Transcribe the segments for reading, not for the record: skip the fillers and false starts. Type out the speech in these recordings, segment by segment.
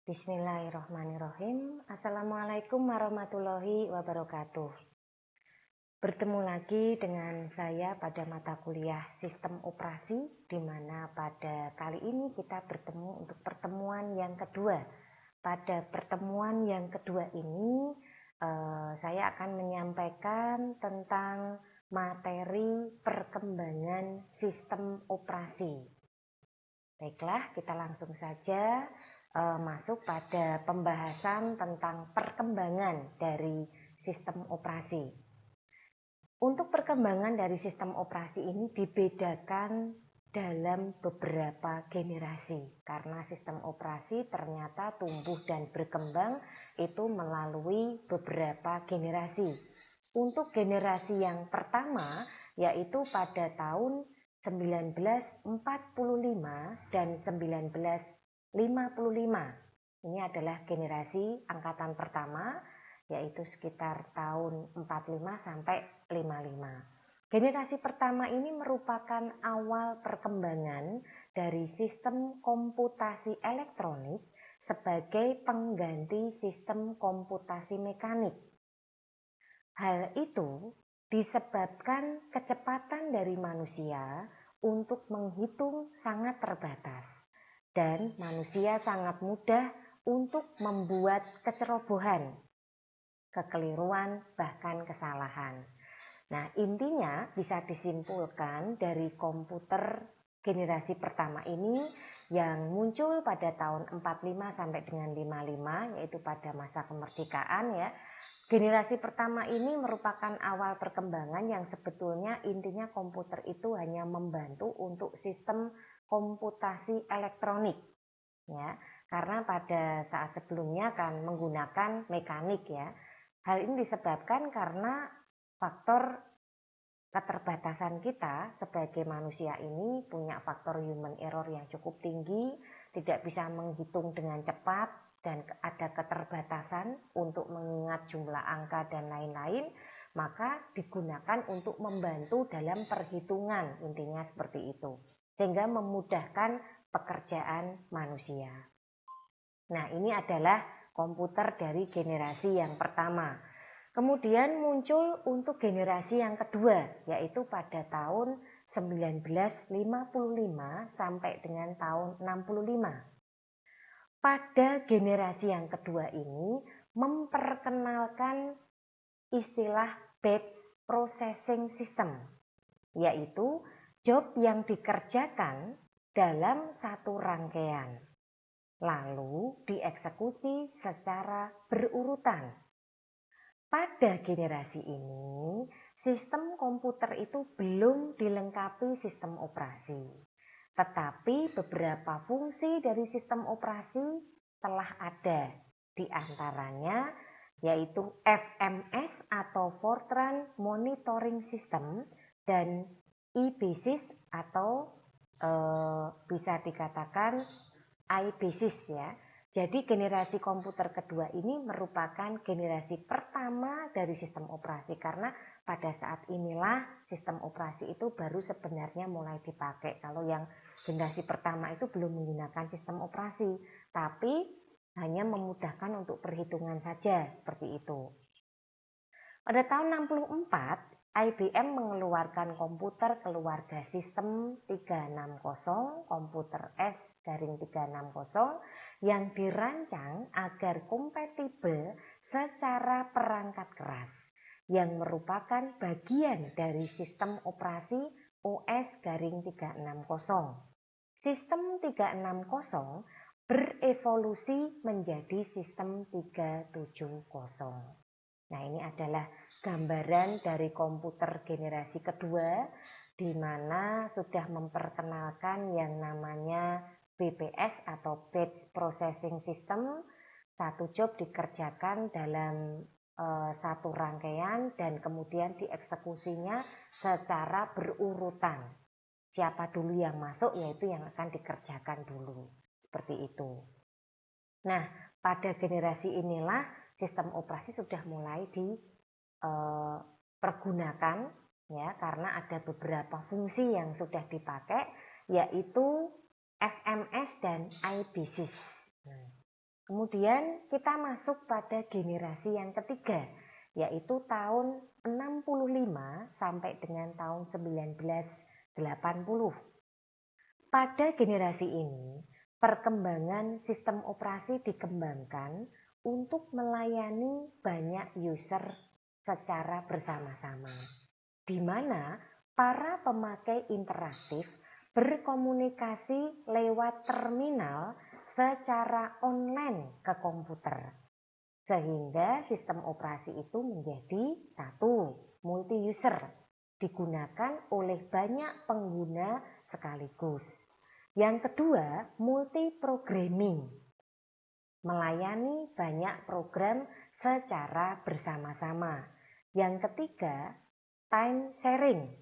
Bismillahirrahmanirrahim. Assalamualaikum warahmatullahi wabarakatuh. Bertemu lagi dengan saya pada mata kuliah Sistem Operasi, di mana pada kali ini kita bertemu untuk pertemuan yang kedua. Pada pertemuan yang kedua ini, saya akan menyampaikan tentang materi perkembangan sistem operasi. Baiklah, kita langsung saja masuk pada pembahasan tentang perkembangan dari sistem operasi. Untuk perkembangan dari sistem operasi ini dibedakan dalam beberapa generasi, karena sistem operasi ternyata tumbuh dan berkembang itu melalui beberapa generasi. Untuk generasi yang pertama, yaitu pada tahun 1945 dan 1955. Ini adalah generasi angkatan pertama, yaitu sekitar tahun 45 sampai 55. Generasi pertama ini merupakan awal perkembangan dari sistem komputasi elektronik sebagai pengganti sistem komputasi mekanik. Hal itu disebabkan kecepatan dari manusia untuk menghitung sangat terbatas. Dan manusia sangat mudah untuk membuat kecerobohan, kekeliruan, bahkan kesalahan. Nah, intinya bisa disimpulkan dari komputer generasi pertama ini yang muncul pada tahun 45 sampai dengan 55, yaitu pada masa kemerdekaan ya. Generasi pertama ini merupakan awal perkembangan yang sebetulnya intinya komputer itu hanya membantu untuk sistem komputasi elektronik ya, karena pada saat sebelumnya kan menggunakan mekanik ya. Hal ini disebabkan karena faktor keterbatasan kita sebagai manusia ini punya faktor human error yang cukup tinggi, tidak bisa menghitung dengan cepat dan ada keterbatasan untuk mengingat jumlah angka dan lain-lain, maka digunakan untuk membantu dalam perhitungan, intinya seperti itu, sehingga memudahkan pekerjaan manusia. Nah, ini adalah komputer dari generasi yang pertama. Kemudian muncul untuk generasi yang kedua, yaitu pada tahun 1955 sampai dengan tahun 65. Pada generasi yang kedua ini memperkenalkan istilah batch processing system, yaitu job yang dikerjakan dalam satu rangkaian, lalu dieksekusi secara berurutan. Pada generasi ini, sistem komputer itu belum dilengkapi sistem operasi, tetapi beberapa fungsi dari sistem operasi telah ada, di antaranya yaitu FMS atau Fortran Monitoring System dan iBasis atau bisa dikatakan iBasis ya. Jadi generasi komputer kedua ini merupakan generasi pertama dari sistem operasi, karena pada saat inilah sistem operasi itu baru sebenarnya mulai dipakai. Kalau yang generasi pertama itu belum menggunakan sistem operasi, tapi hanya memudahkan untuk perhitungan saja, seperti itu. Pada tahun 64, IBM mengeluarkan komputer keluarga sistem 360, komputer S-360, yang dirancang agar kompatibel secara perangkat keras, yang merupakan bagian dari sistem operasi OS-360. Sistem 360 berevolusi menjadi sistem 370. Nah, ini adalah gambaran dari komputer generasi kedua, di mana sudah memperkenalkan yang namanya BPS atau Batch Processing System. Satu job dikerjakan dalam satu rangkaian dan kemudian dieksekusinya secara berurutan. Siapa dulu yang masuk, yaitu yang akan dikerjakan dulu. Seperti itu. Nah, pada generasi inilah sistem operasi sudah mulai dipergunakan ya, karena ada beberapa fungsi yang sudah dipakai, yaitu FMS dan iBasis. Kemudian kita masuk pada generasi yang ketiga, yaitu tahun 65 sampai dengan tahun 1980. Pada generasi ini, perkembangan sistem operasi dikembangkan untuk melayani banyak user secara bersama-sama, di mana para pemakai interaktif berkomunikasi lewat terminal secara online ke komputer. Sehingga sistem operasi itu menjadi satu, multi-user, digunakan oleh banyak pengguna sekaligus. Yang kedua, multi-programming, melayani banyak program secara bersama-sama. Yang ketiga, time sharing.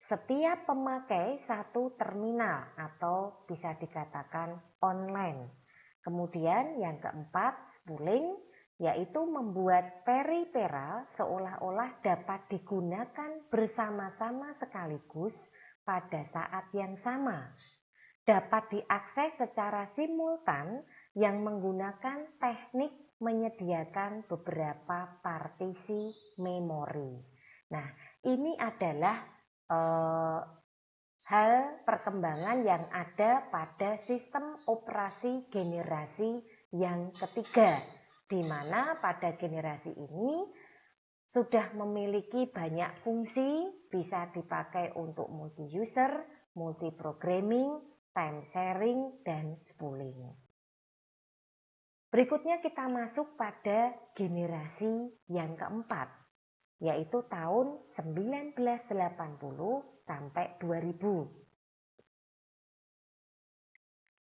Setiap pemakai satu terminal atau bisa dikatakan online. Kemudian yang keempat, spooling, yaitu membuat periferal seolah-olah dapat digunakan bersama-sama sekaligus pada saat yang sama. Dapat diakses secara simultan yang menggunakan teknik menyediakan beberapa partisi memori. Nah, ini adalah hal perkembangan yang ada pada sistem operasi generasi yang ketiga, di mana pada generasi ini sudah memiliki banyak fungsi, bisa dipakai untuk multi-user, multi-programming, time sharing, dan spooling. Berikutnya kita masuk pada generasi yang keempat, yaitu tahun 1980 sampai 2000.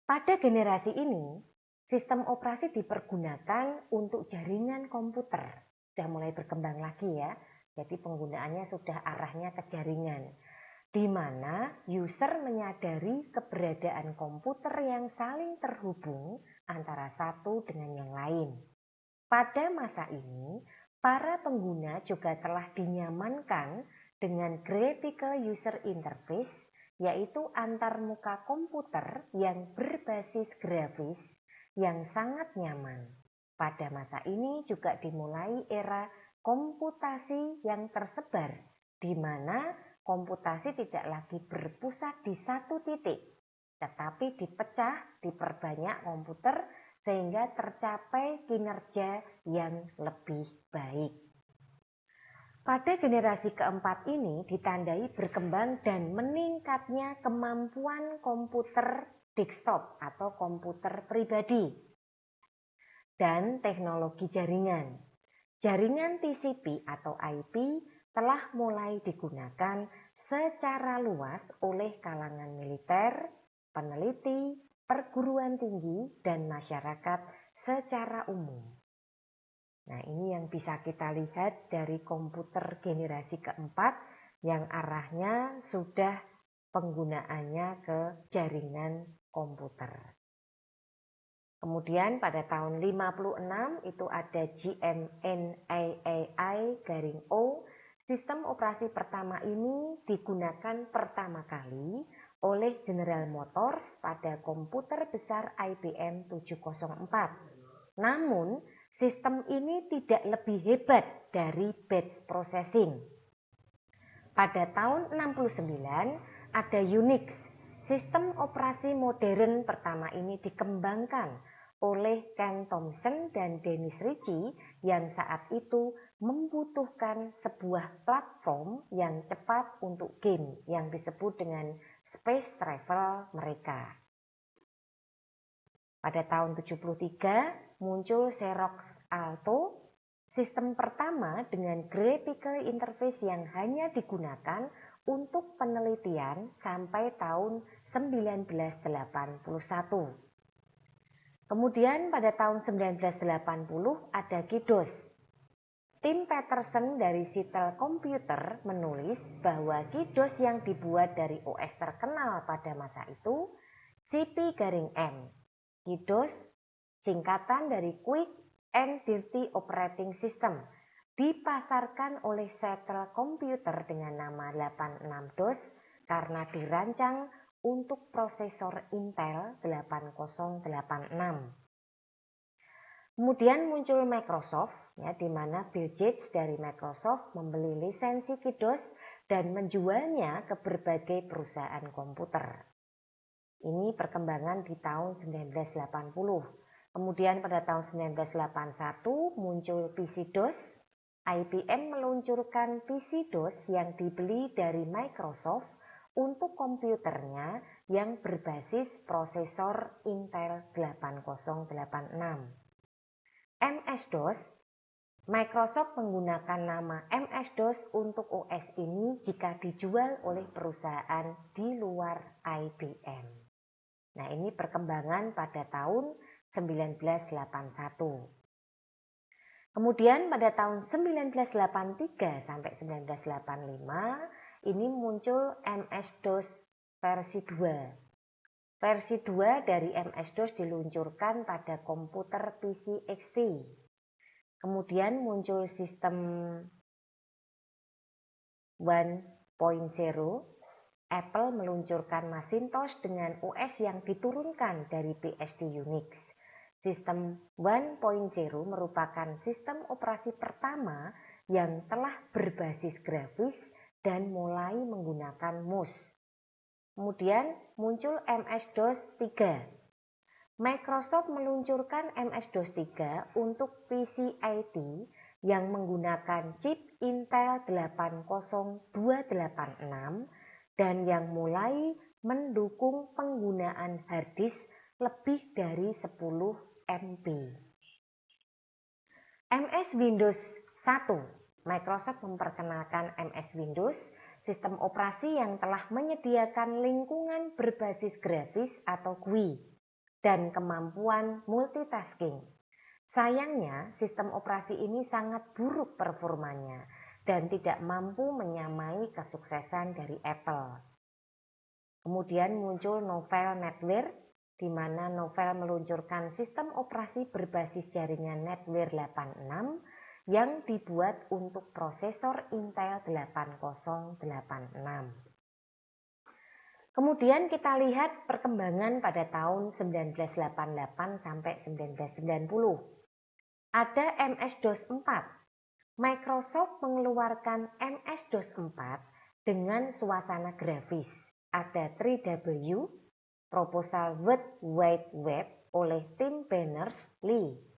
Pada generasi ini, sistem operasi dipergunakan untuk jaringan komputer. Sudah mulai berkembang lagi ya, jadi penggunaannya sudah arahnya ke jaringan, di mana user menyadari keberadaan komputer yang saling terhubung antara satu dengan yang lain. Pada masa ini, para pengguna juga telah dinyamankan dengan Graphical User Interface, yaitu antarmuka komputer yang berbasis grafis yang sangat nyaman. Pada masa ini juga dimulai era komputasi yang tersebar, di mana komputasi tidak lagi berpusat di satu titik, tetapi dipecah, diperbanyak komputer sehingga tercapai kinerja yang lebih baik. Pada generasi keempat ini ditandai berkembang dan meningkatnya kemampuan komputer desktop atau komputer pribadi dan teknologi jaringan. Jaringan TCP atau IP telah mulai digunakan secara luas oleh kalangan militer, peneliti, perguruan tinggi, dan masyarakat secara umum. Nah, ini yang bisa kita lihat dari komputer generasi keempat yang arahnya sudah penggunaannya ke jaringan komputer. Kemudian pada tahun 56 itu ada GMNAAI-O. Sistem operasi pertama ini digunakan pertama kali oleh General Motors pada komputer besar IBM 704. Namun, sistem ini tidak lebih hebat dari batch processing. Pada tahun 69 ada Unix. Sistem operasi modern pertama ini dikembangkan oleh Ken Thompson dan Dennis Ritchie yang saat itu membutuhkan sebuah platform yang cepat untuk game yang disebut dengan space travel mereka. Pada tahun 73 muncul Xerox Alto, sistem pertama dengan graphical interface yang hanya digunakan untuk penelitian sampai tahun 1981. Kemudian pada tahun 1980 ada GDOS. Tim Peterson dari Seattle Computer menulis bahwa GDOS yang dibuat dari OS terkenal pada masa itu CP-M. GDOS singkatan dari Quick and Dirty Operating System, dipasarkan oleh Seattle Computer dengan nama 86DOS karena dirancang untuk prosesor Intel 8086. Kemudian muncul Microsoft, ya, di mana Bill Gates dari Microsoft membeli lisensi DOS dan menjualnya ke berbagai perusahaan komputer. Ini perkembangan di tahun 1980. Kemudian pada tahun 1981 muncul PC-DOS. IBM meluncurkan PC-DOS yang dibeli dari Microsoft untuk komputernya yang berbasis prosesor Intel 8086. MS-DOS, Microsoft menggunakan nama MS-DOS untuk OS ini jika dijual oleh perusahaan di luar IBM. Nah, ini perkembangan pada tahun 1981. Kemudian pada tahun 1983 sampai 1985 ini muncul MS-DOS versi 2. Versi 2 dari MS-DOS diluncurkan pada komputer PC XT. Kemudian muncul sistem 1.0. Apple meluncurkan Macintosh dengan OS yang diturunkan dari BSD Unix. Sistem 1.0 merupakan sistem operasi pertama yang telah berbasis grafis dan mulai menggunakan mouse. Kemudian muncul MS-DOS 3. Microsoft meluncurkan MS-DOS 3 untuk PC IT yang menggunakan chip Intel 80286 dan yang mulai mendukung penggunaan harddisk lebih dari 10 MB. MS Windows 1. Microsoft memperkenalkan MS Windows, sistem operasi yang telah menyediakan lingkungan berbasis grafis atau GUI dan kemampuan multitasking. Sayangnya, sistem operasi ini sangat buruk performanya dan tidak mampu menyamai kesuksesan dari Apple. Kemudian muncul Novell NetWare, di mana Novell meluncurkan sistem operasi berbasis jaringan NetWare 86 yang dibuat untuk prosesor Intel 8086. Kemudian kita lihat perkembangan pada tahun 1988 sampai 1990. Ada MS-DOS 4. Microsoft mengeluarkan MS-DOS 4 dengan suasana grafis. Ada 3W, proposal World Wide Web oleh Tim Berners-Lee.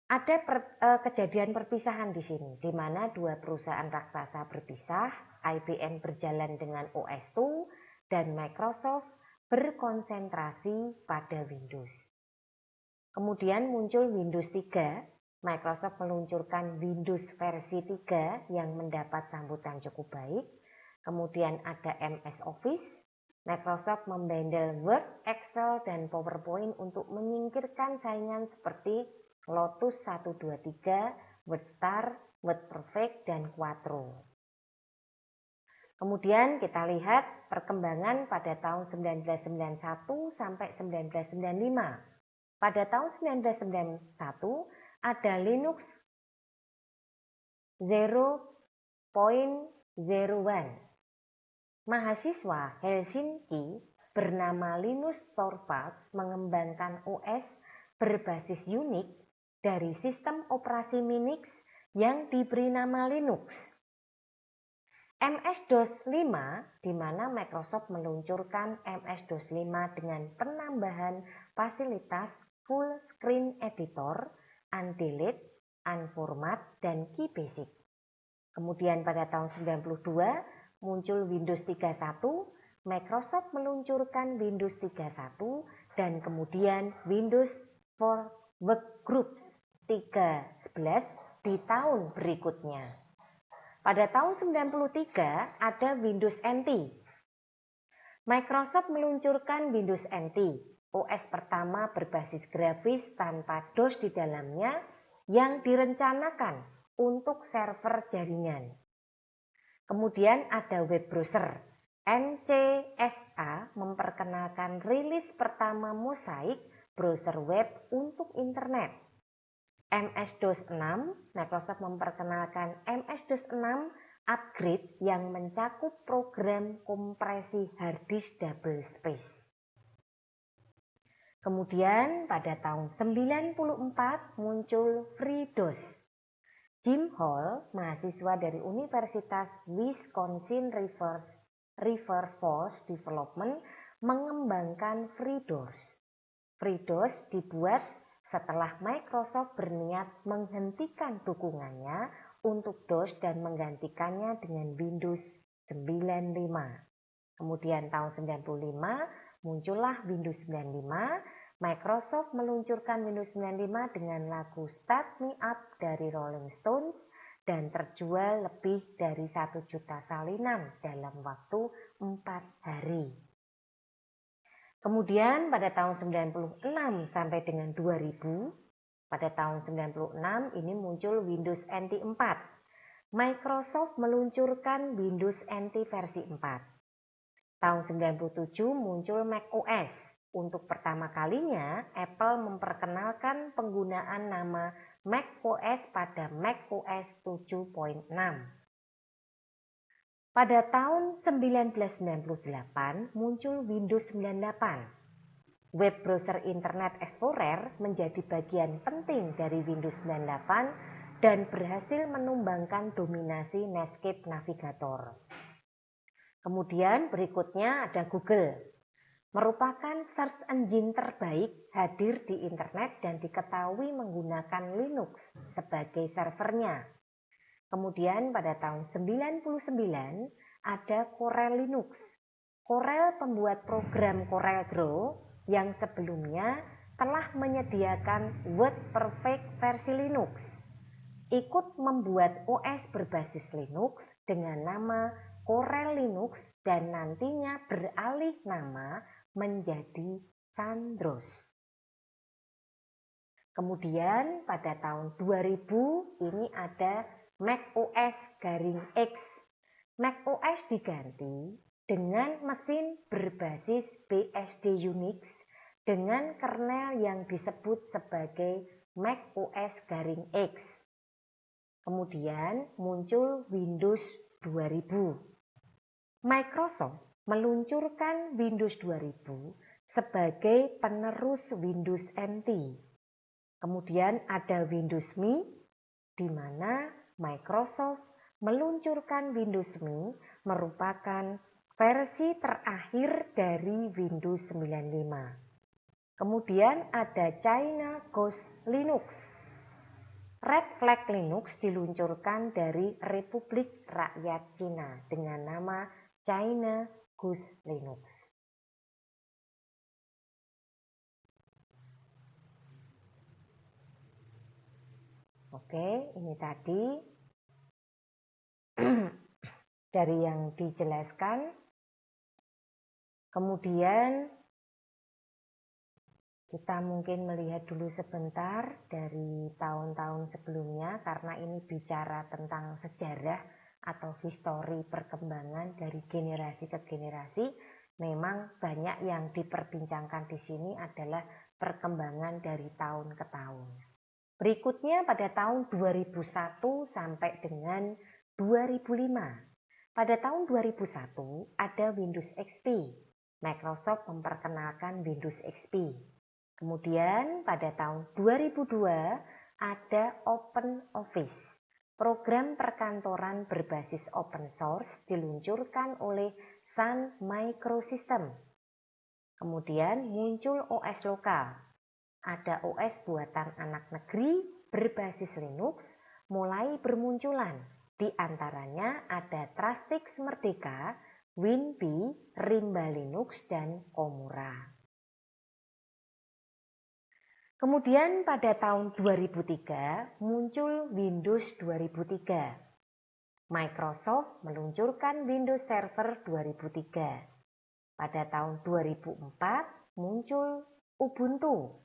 Ada kejadian perpisahan di sini, di mana dua perusahaan raksasa berpisah, IBM berjalan dengan OS2 dan Microsoft berkonsentrasi pada Windows. Kemudian muncul Windows 3, Microsoft meluncurkan Windows versi 3 yang mendapat sambutan cukup baik. Kemudian ada MS Office, Microsoft membandel Word, Excel, dan PowerPoint untuk menyingkirkan saingan seperti Lotus 123, WordStar, WordPerfect, dan Quattro. Kemudian kita lihat perkembangan pada tahun 1991 sampai 1995. Pada tahun 1991 ada Linux 0.01. Mahasiswa Helsinki bernama Linus Torvalds mengembangkan OS berbasis Unix dari sistem operasi Minix yang diberi nama Linux. MS-DOS 5, di mana Microsoft meluncurkan MS-DOS 5 dengan penambahan fasilitas full screen editor, undelete, unformat, dan key basic. Kemudian pada tahun 92 muncul Windows 31, Microsoft meluncurkan Windows 31 dan kemudian Windows for Workgroups 3.11 di tahun berikutnya. Pada tahun 93 ada Windows NT. Microsoft meluncurkan Windows NT, OS pertama berbasis grafis tanpa DOS di dalamnya yang direncanakan untuk server jaringan. Kemudian ada web browser. NCSA memperkenalkan rilis pertama Mosaic browser web untuk internet. MS-DOS 6, Microsoft memperkenalkan MS-DOS 6 upgrade yang mencakup program kompresi harddisk double space. Kemudian pada tahun 94 muncul FreeDOS. Jim Hall, mahasiswa dari Universitas Wisconsin River Falls Development, mengembangkan FreeDOS. FreeDOS dibuat setelah Microsoft berniat menghentikan dukungannya untuk DOS dan menggantikannya dengan Windows 95. Kemudian tahun 95 muncullah Windows 95. Microsoft meluncurkan Windows 95 dengan lagu Start Me Up dari Rolling Stones dan terjual lebih dari 1 juta salinan dalam waktu 4 hari. Kemudian pada tahun 96 sampai dengan 2000, pada tahun 96 ini muncul Windows NT 4. Microsoft meluncurkan Windows NT versi 4. Tahun 97 muncul Mac OS. Untuk pertama kalinya, Apple memperkenalkan penggunaan nama Mac OS pada Mac OS 7.6. Pada tahun 1998 muncul Windows 98. Web browser Internet Explorer menjadi bagian penting dari Windows 98 dan berhasil menumbangkan dominasi Netscape Navigator. Kemudian berikutnya ada Google. Merupakan search engine terbaik hadir di internet dan diketahui menggunakan Linux sebagai servernya. Kemudian pada tahun 99 ada Corel Linux. Corel pembuat program Corel Draw yang sebelumnya telah menyediakan WordPerfect versi Linux. Ikut membuat OS berbasis Linux dengan nama Corel Linux dan nantinya beralih nama menjadi Sandros. Kemudian pada tahun 2000 ini ada Mac OS /X. Mac OS diganti dengan mesin berbasis BSD Unix dengan kernel yang disebut sebagai Mac OS /X. Kemudian muncul Windows 2000. Microsoft meluncurkan Windows 2000 sebagai penerus Windows NT. Kemudian ada Windows Me, di mana Microsoft meluncurkan Windows Me merupakan versi terakhir dari Windows 95. Kemudian ada China Ghost Linux. Red Flag Linux diluncurkan dari Republik Rakyat Cina dengan nama China Ghost Linux. Oke, ini tadi dari yang dijelaskan. Kemudian kita mungkin melihat dulu sebentar dari tahun-tahun sebelumnya karena ini bicara tentang sejarah atau histori perkembangan dari generasi ke generasi. Memang banyak yang diperbincangkan di sini adalah perkembangan dari tahun ke tahun. Berikutnya pada tahun 2001 sampai dengan 2005. Pada tahun 2001 ada Windows XP. Microsoft memperkenalkan Windows XP. Kemudian pada tahun 2002 ada Open Office. Program perkantoran berbasis open source diluncurkan oleh Sun Microsystem. Kemudian muncul OS lokal. Ada OS buatan anak negeri berbasis Linux mulai bermunculan. Di antaranya ada Trustix Merdeka, WinPy, Rimba Linux, dan Komura. Kemudian pada tahun 2003 muncul Windows 2003. Microsoft meluncurkan Windows Server 2003. Pada tahun 2004 muncul Ubuntu.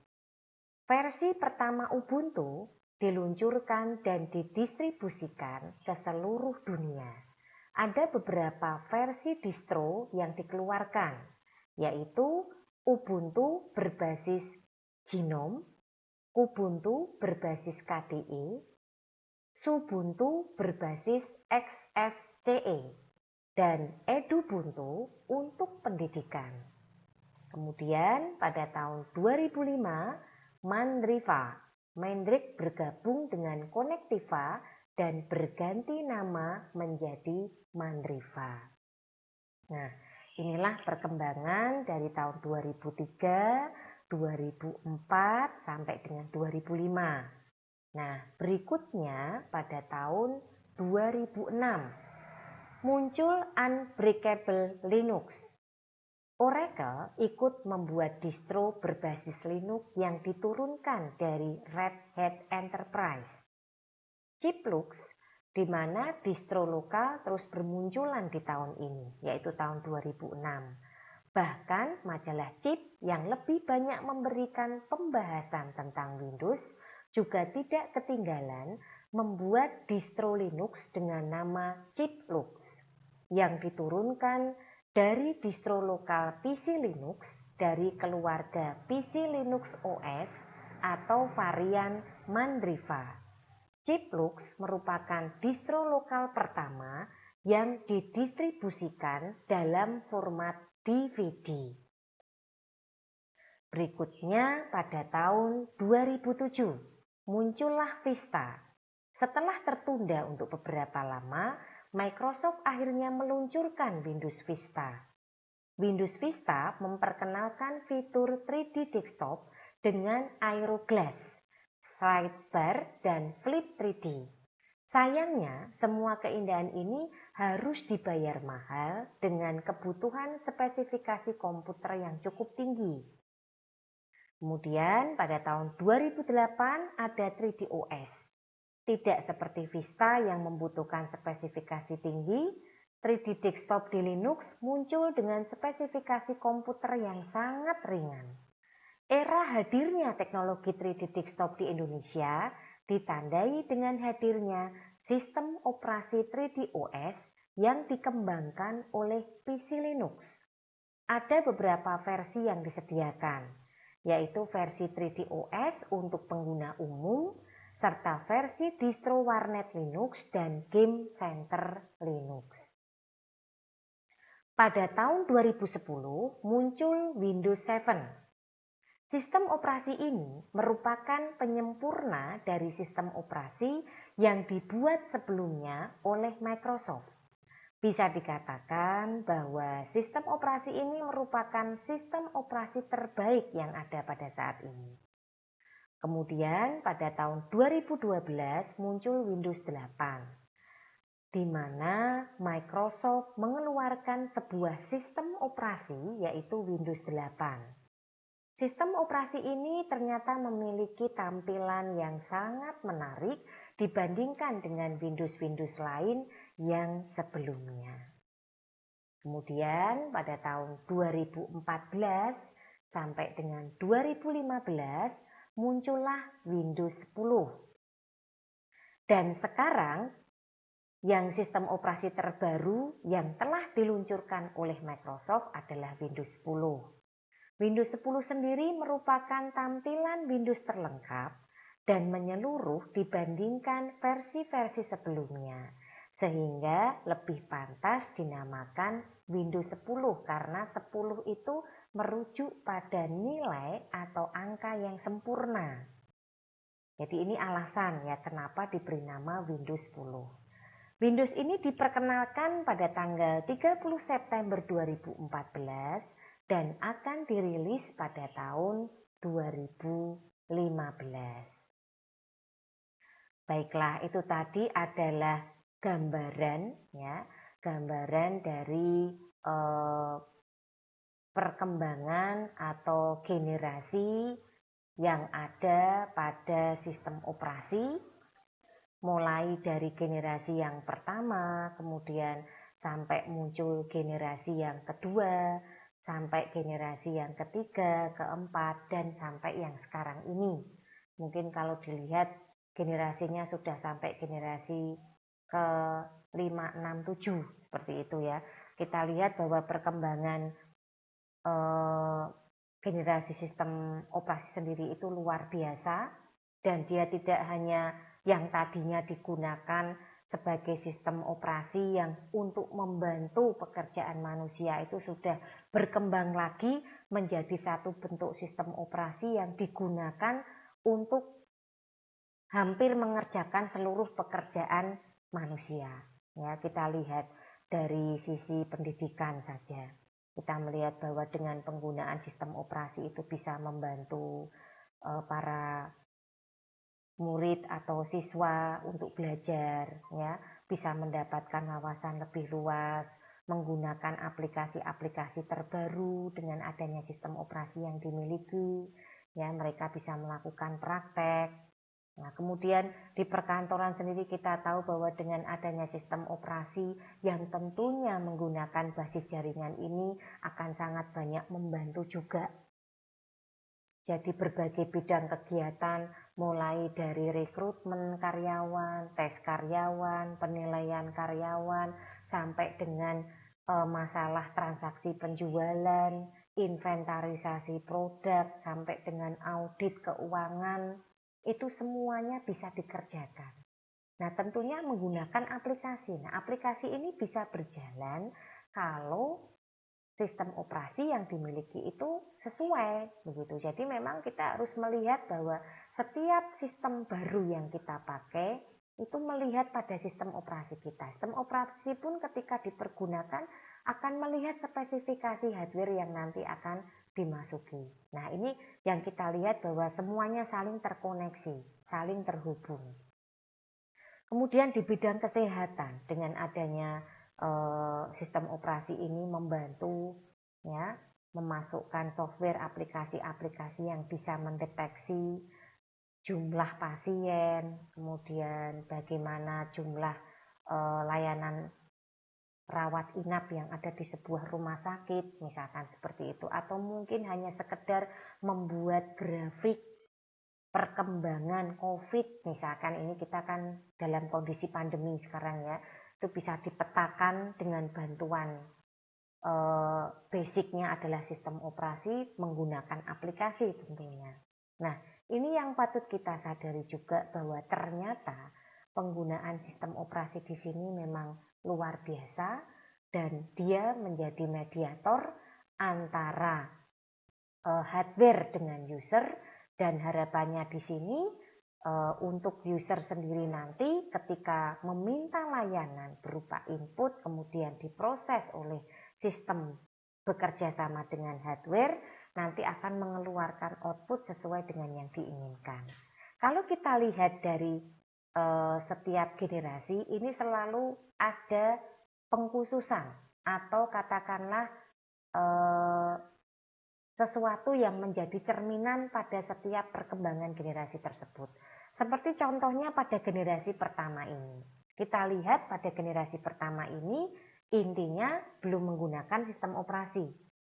Versi pertama Ubuntu diluncurkan dan didistribusikan ke seluruh dunia. Ada beberapa versi distro yang dikeluarkan, yaitu Ubuntu berbasis Gnome, Kubuntu berbasis KDE, Xubuntu berbasis XFCE, dan Edubuntu untuk pendidikan. Kemudian pada tahun 2005, Mandrik bergabung dengan Connectiva dan berganti nama menjadi Mandriva. Nah, inilah perkembangan dari tahun 2003, 2004 sampai dengan 2005. Nah, berikutnya pada tahun 2006 muncul Unbreakable Linux. Oracle ikut membuat distro berbasis Linux yang diturunkan dari Red Hat Enterprise. Chiplux, di mana distro lokal terus bermunculan di tahun ini, yaitu tahun 2006. Bahkan majalah Chip yang lebih banyak memberikan pembahasan tentang Windows juga tidak ketinggalan membuat distro Linux dengan nama Chiplux yang diturunkan dari distro lokal PC Linux dari keluarga PC Linux OS atau varian Mandriva. Chiplux merupakan distro lokal pertama yang didistribusikan dalam format DVD. Berikutnya pada tahun 2007 muncullah Vista. Setelah tertunda untuk beberapa lama, Microsoft akhirnya meluncurkan Windows Vista. Windows Vista memperkenalkan fitur 3D desktop dengan Aero Glass, sidebar, dan Flip 3D. Sayangnya, semua keindahan ini harus dibayar mahal dengan kebutuhan spesifikasi komputer yang cukup tinggi. Kemudian pada tahun 2008 ada 3D OS. Tidak seperti Vista yang membutuhkan spesifikasi tinggi, 3D desktop di Linux muncul dengan spesifikasi komputer yang sangat ringan. Era hadirnya teknologi 3D desktop di Indonesia ditandai dengan hadirnya sistem operasi 3D OS yang dikembangkan oleh PC Linux. Ada beberapa versi yang disediakan, yaitu versi 3D OS untuk pengguna umum, serta versi distro warnet Linux dan Game Center Linux. Pada tahun 2010 muncul Windows 7. Sistem operasi ini merupakan penyempurna dari sistem operasi yang dibuat sebelumnya oleh Microsoft. Bisa dikatakan bahwa sistem operasi ini merupakan sistem operasi terbaik yang ada pada saat ini. Kemudian pada tahun 2012 muncul Windows 8, di mana Microsoft mengeluarkan sebuah sistem operasi yaitu Windows 8. Sistem operasi ini ternyata memiliki tampilan yang sangat menarik dibandingkan dengan Windows lain yang sebelumnya. Kemudian pada tahun 2014 sampai dengan 2015 muncullah Windows 10. Dan sekarang yang sistem operasi terbaru yang telah diluncurkan oleh Microsoft adalah Windows 10. Windows 10 sendiri merupakan tampilan Windows terlengkap dan menyeluruh dibandingkan versi-versi sebelumnya, sehingga lebih pantas dinamakan Windows 10 karena 10 itu merujuk pada nilai atau angka yang sempurna. Jadi ini alasan ya kenapa diberi nama Windows 10. Windows ini diperkenalkan pada tanggal 30 September 2014 dan akan dirilis pada tahun 2015. Baiklah, itu tadi adalah gambaran dari perkembangan atau generasi yang ada pada sistem operasi, mulai dari generasi yang pertama, kemudian sampai muncul generasi yang kedua, sampai generasi yang ketiga, keempat, dan sampai yang sekarang ini. Mungkin kalau dilihat generasinya sudah sampai generasi ke 5, 6, 7 seperti itu ya. Kita lihat bahwa perkembangan generasi sistem operasi sendiri itu luar biasa, dan dia tidak hanya yang tadinya digunakan sebagai sistem operasi yang untuk membantu pekerjaan manusia itu sudah berkembang lagi menjadi satu bentuk sistem operasi yang digunakan untuk hampir mengerjakan seluruh pekerjaan manusia. Ya, kita lihat dari sisi pendidikan saja. Kita melihat bahwa dengan penggunaan sistem operasi itu bisa membantu para murid atau siswa untuk belajar, ya, bisa mendapatkan wawasan lebih luas, menggunakan aplikasi-aplikasi terbaru dengan adanya sistem operasi yang dimiliki, ya, mereka bisa melakukan praktek. Nah, kemudian di perkantoran sendiri kita tahu bahwa dengan adanya sistem operasi yang tentunya menggunakan basis jaringan ini akan sangat banyak membantu juga. Jadi berbagai bidang kegiatan mulai dari rekrutmen karyawan, tes karyawan, penilaian karyawan, sampai dengan masalah transaksi penjualan, inventarisasi produk, sampai dengan audit keuangan, itu semuanya bisa dikerjakan. Nah, tentunya menggunakan aplikasi. Nah, aplikasi ini bisa berjalan kalau sistem operasi yang dimiliki itu sesuai begitu. Jadi memang kita harus melihat bahwa setiap sistem baru yang kita pakai itu melihat pada sistem operasi kita. Sistem operasi pun ketika dipergunakan akan melihat spesifikasi hardware yang nanti akan dimasuki. Nah, ini yang kita lihat bahwa semuanya saling terkoneksi, saling terhubung. Kemudian di bidang kesehatan dengan adanya sistem operasi ini membantu, ya, memasukkan software aplikasi-aplikasi yang bisa mendeteksi jumlah pasien, kemudian bagaimana jumlah layanan rawat inap yang ada di sebuah rumah sakit, misalkan seperti itu, atau mungkin hanya sekedar membuat grafik perkembangan COVID, misalkan ini kita kan dalam kondisi pandemi sekarang, ya, itu bisa dipetakan dengan bantuan basicnya adalah sistem operasi menggunakan aplikasi tentunya. Nah, ini yang patut kita sadari juga bahwa ternyata penggunaan sistem operasi di sini memang luar biasa dan dia menjadi mediator antara hardware dengan user, dan harapannya di sini untuk user sendiri nanti ketika meminta layanan berupa input kemudian diproses oleh sistem bekerja sama dengan hardware, nanti akan mengeluarkan output sesuai dengan yang diinginkan. Kalau kita lihat dari setiap generasi ini selalu ada pengkhususan atau katakanlah sesuatu yang menjadi cerminan pada setiap perkembangan generasi tersebut. Seperti contohnya pada generasi pertama ini. Kita lihat pada generasi pertama ini intinya belum menggunakan sistem operasi,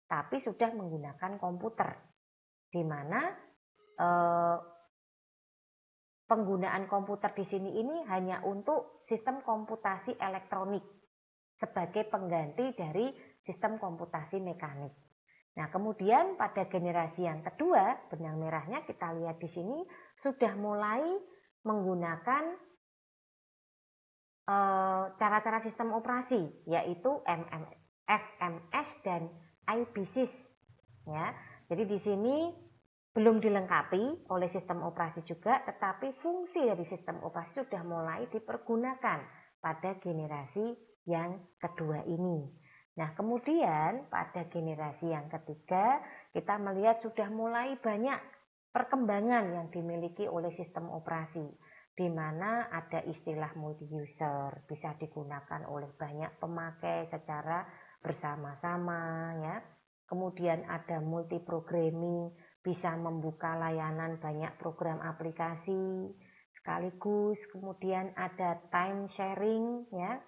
tapi sudah menggunakan komputer, di mana penggunaan komputer di sini ini hanya untuk sistem komputasi elektronik sebagai pengganti dari sistem komputasi mekanik. Nah, kemudian pada generasi yang kedua, benang merahnya kita lihat di sini sudah mulai menggunakan cara-cara sistem operasi, yaitu FMS dan IPSys. Ya, jadi di sini belum dilengkapi oleh sistem operasi juga, tetapi fungsi dari sistem operasi sudah mulai dipergunakan pada generasi yang kedua ini. Nah, kemudian pada generasi yang ketiga, kita melihat sudah mulai banyak perkembangan yang dimiliki oleh sistem operasi, di mana ada istilah multi-user, bisa digunakan oleh banyak pemakai secara bersama-sama, ya. Kemudian ada multi-programming, bisa membuka layanan banyak program aplikasi sekaligus. Kemudian ada time sharing, ya,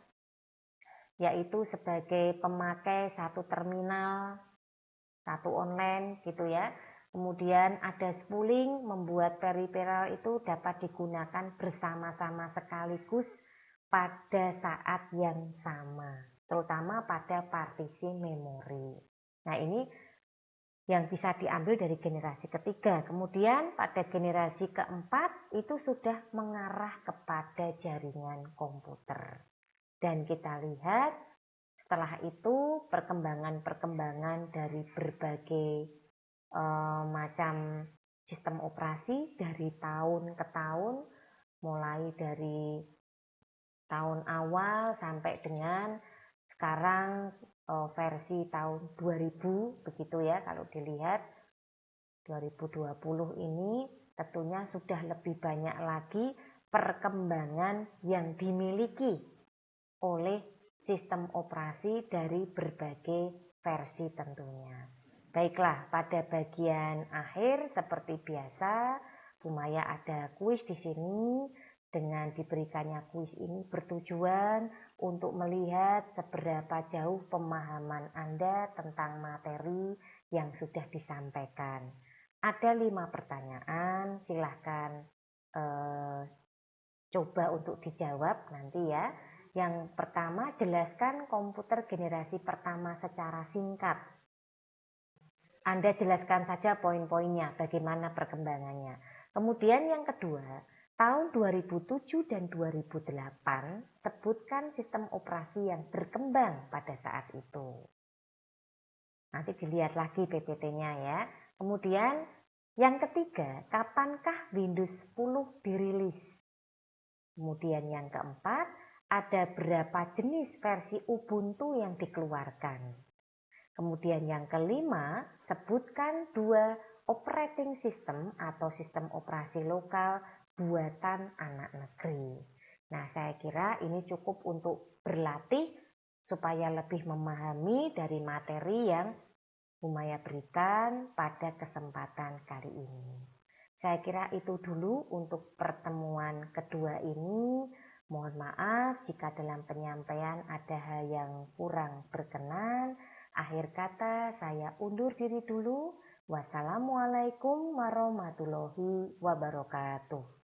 yaitu sebagai pemakai satu terminal, satu online gitu ya. Kemudian ada spooling, membuat peripheral itu dapat digunakan bersama-sama sekaligus pada saat yang sama, terutama pada partisi memori. Nah, ini yang bisa diambil dari generasi ketiga. Kemudian pada generasi keempat itu sudah mengarah kepada jaringan komputer. Dan kita lihat setelah itu perkembangan-perkembangan dari berbagai macam sistem operasi dari tahun ke tahun, mulai dari tahun awal sampai dengan sekarang versi tahun 2000 begitu ya. Kalau dilihat 2020 ini tentunya sudah lebih banyak lagi perkembangan yang dimiliki oleh sistem operasi dari berbagai versi tentunya. Baiklah, pada bagian akhir seperti biasa, Bu Maya ada kuis di sini. Dengan diberikannya kuis ini bertujuan untuk melihat seberapa jauh pemahaman Anda tentang materi yang sudah disampaikan. Ada 5 pertanyaan, silahkan coba untuk dijawab nanti ya. Yang pertama, jelaskan komputer generasi pertama secara singkat. Anda jelaskan saja poin-poinnya, bagaimana perkembangannya. Kemudian yang kedua, tahun 2007 dan 2008, sebutkan sistem operasi yang berkembang pada saat itu. Nanti dilihat lagi PPT-nya ya. Kemudian yang ketiga, kapankah Windows 10 dirilis? Kemudian yang keempat, ada berapa jenis versi Ubuntu yang dikeluarkan? Kemudian yang kelima, sebutkan 2 operating system atau sistem operasi lokal buatan anak negeri. Nah, saya kira ini cukup untuk berlatih supaya lebih memahami dari materi yang Bu Maya berikan pada kesempatan kali ini. Saya kira itu dulu untuk pertemuan kedua ini. Mohon maaf jika dalam penyampaian ada hal yang kurang berkenan. Akhir kata saya undur diri dulu. Wassalamualaikum warahmatullahi wabarakatuh.